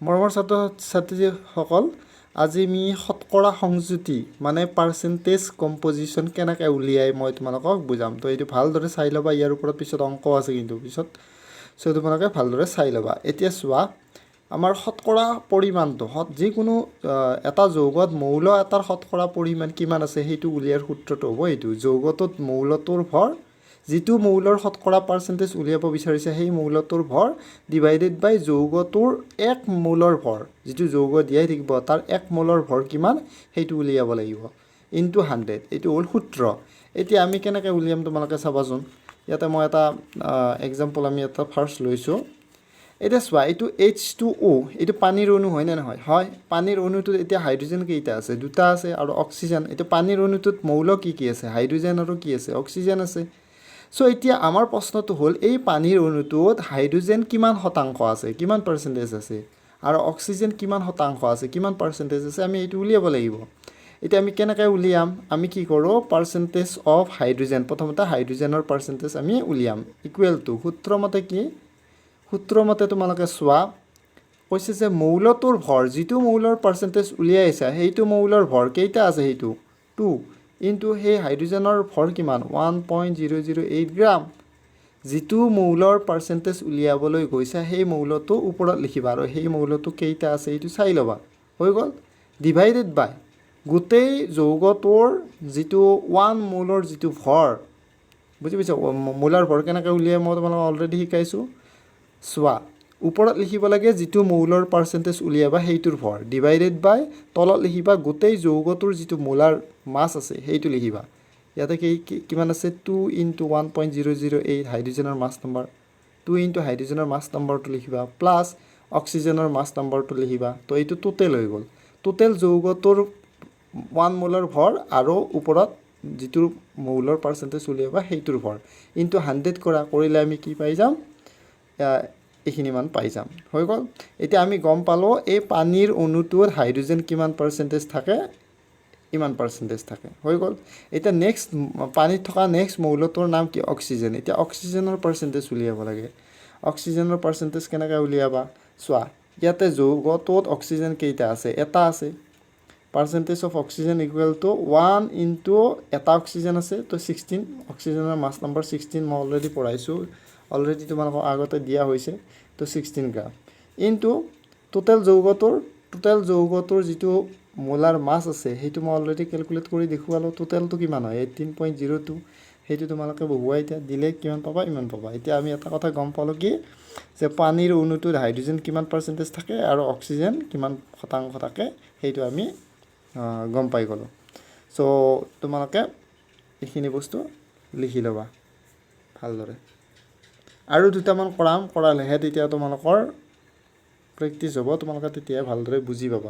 মৰমৰ ছাত্ৰ-ছাত্ৰীসকল আজি আমি শতকৰা সংযুতি মানে পাৰ্চেন্টেজ কম্পজিশ্যন কেনেকৈ উলিয়াই মই তোমালোকক বুজাম তো এইটো ভালদৰে চাই ল'বা ইয়াৰ ওপৰত পিছত অংক আছে কিন্তু পিছত সো তোমালোকে ভালদৰে চাই ল'বা এতিয়া চোৱা আমাৰ শতকৰা পৰিমাণটো যিকোনো এটা যৌগত মৌল এটাৰ শতকৰা পৰিমাণ কিমান আছে সেইটো উলিয়াৰ সূত্ৰটো হ'ব এইটো যৌগটোত মৌলটোৰ ভৰ যিটো মৌলৰ শতকৰা পাৰ্চেন্টেজ উলিয়াব বিচাৰিছে সেই মৌলটোৰ ভৰ ডিভাইডেড বাই যৌগটোৰ এক মোলৰ ভৰ যিটো যৌগ দিয়াই থাকিব তাৰ এক মোলৰ ভৰ কিমান সেইটো উলিয়াব লাগিব ইনটু 100 এইটো হ'ল সূত্ৰ এতিয়া আমি কেনেকৈ উলিয়াম তোমালোকে চাবাচোন ইয়াতে মই এটা এক্সাম্পল আমি এটা ফাৰ্স্ট লৈছো এটা চোৱা এইটো H2O এইটো পানীৰ অণু হয় না নহয় হয় পানীৰ অণুটোত এতিয়া হাইড্ৰোজেন কেইটা আছে দুটা আছে আৰু অক্সিজেন এটা পানীৰ অণুটোত মৌল কি আছে হাইড্ৰোজেন আৰু কি আছে অক্সিজেন আছে সো এতিয়া আমাৰ প্ৰশ্নটো হ'ল এই পানীৰ অণুটোত হাইড্ৰোজেন কিমান শতাংশ আছে কিমান পাৰ্চেন্টেজ আছে আৰু অক্সিজেন কিমান শতাংশ আছে কিমান পাৰ্চেন্টেজ আছে আমি এইটো উলিয়াব লাগিব এতিয়া আমি কেনেকৈ উলিয়াম আমি কি কৰোঁ পাৰ্চেন্টেজ অফ হাইড্ৰোজেন প্ৰথমতে হাইড্ৰোজেনৰ পাৰ্চেন্টেজ আমি উলিয়াম ইকুৱেল টু সূত্ৰমতে কি সূত্ৰমতে তোমালোকে চোৱা কৈছে যে মৌলটোৰ ভৰ যিটো মৌলৰ পাৰ্চেন্টেজ উলিয়াইছা সেইটো মৌলৰ ভৰ কেইটা আছে সেইটো 2 ইনটু সেই হাইড্ৰোজেনৰ ভৰ কিমান 1.008 গ্ৰাম যিটো মৌলৰ পাৰ্চেন্টেজ উলিয়াবলৈ গৈছা সেই মৌলটো ওপৰত লিখিবা আৰু সেই মৌলটো কেইটা আছে এইটো চাই ল'বা হৈ গ'ল ডিভাইডেড বাই গোটেই যৌগটোৰ যিটো 1 মোলৰ যিটো ভৰ বুজি পাইছা মোলাৰ ভৰ কেনেকৈ উলিয়াই মই তোমালোকক অলৰেডি শিকাইছোঁ চোৱা ওপৰত লিখিব লাগে যিটো মৌলৰ পাৰ্চেন্টেজ উলিয়াবা সেইটোৰ ভৰ ডিভাইডেড বাই তলত লিখিবা গোটেই যৌগটোৰ যিটো মোলাৰ মাছ আছে সেইটো লিখিবা ইয়াতে কিমান আছে 2 ইনটু 1.008 হাইড্ৰোজেনৰ মাছ নম্বৰ 2 ইনটু হাইড্ৰোজেনৰ মাছ নম্বৰটো লিখিবা প্লাছ অক্সিজেনৰ মাছ নম্বৰটো লিখিবা তো এইটো টোটেল হৈ গ'ল টোটেল যৌগটোৰ 1 মোলৰ ভৰ আৰু ওপৰত যিটো মৌলৰ পাৰ্চেন্টেজ উলিয়াবা সেইটোৰ ভৰ ইনটু 100 কৰিলে আমি কি পাই যাম এইখিনি মান পাই যাম হৈ গ'ল এতিয়া আমি গম পালো এই পানীৰ অণুটোৰ হাইড্ৰোজেন কিমান পাৰ্চেন্টেজ থাকে ইমান পাৰ্চেন্টেজ থাকে হৈ গ'ল এটা নেক্সট পানীত থকা নেক্সট মৌলটোৰ নাম কি অক্সিজেন এতিয়া অক্সিজেনৰ পাৰ্চেন্টেজ উলিয়াব লাগে অক্সিজেনৰ পাৰ্চেন্টেজ কেনেকৈ উলিয়াবা চোৱা ইয়াতে যৌগটোত অক্সিজেন কেইটা আছে এটা আছে percentage of oxygen equal to 1 into এটা অক্সিজেন আছে তো 16 অক্সিজেনৰ মাছ নম্বৰ 16 মই অলৰেডি পঢ়াইছোঁ অলৰেডি তোমালোকক আগতে দিয়া হৈছে তো 16 গ্ৰাম ইনটু টোটেল যৌগটোৰ যিটো মোলাৰ মাছ আছে সেইটো মই অলৰেডি ক্যালকুলেট কৰি দেখুৱালোঁ টোটেলটো কিমান হয় 18.02 সেইটো তোমালোকে বহুৱাই এতিয়া দিলে কিমান পাবা ইমান পাবা এতিয়া আমি এটা কথা গম পালোঁ কি যে পানীৰ অণুটোত হাইড্ৰোজেন কিমান পাৰ্চেন্টেজ থাকে আৰু অক্সিজেন কিমান শতাংশ থাকে সেইটো আমি গম পাই গ'লোঁ সো তোমালোকে এইখিনি বস্তু লিখি ল'বা ভালদৰে আৰু দুটামান কৰালেহে তেতিয়া তোমালোকৰ প্ৰেক্টিছ হ'ব তোমালোকে তেতিয়া ভালদৰে বুজি পাবা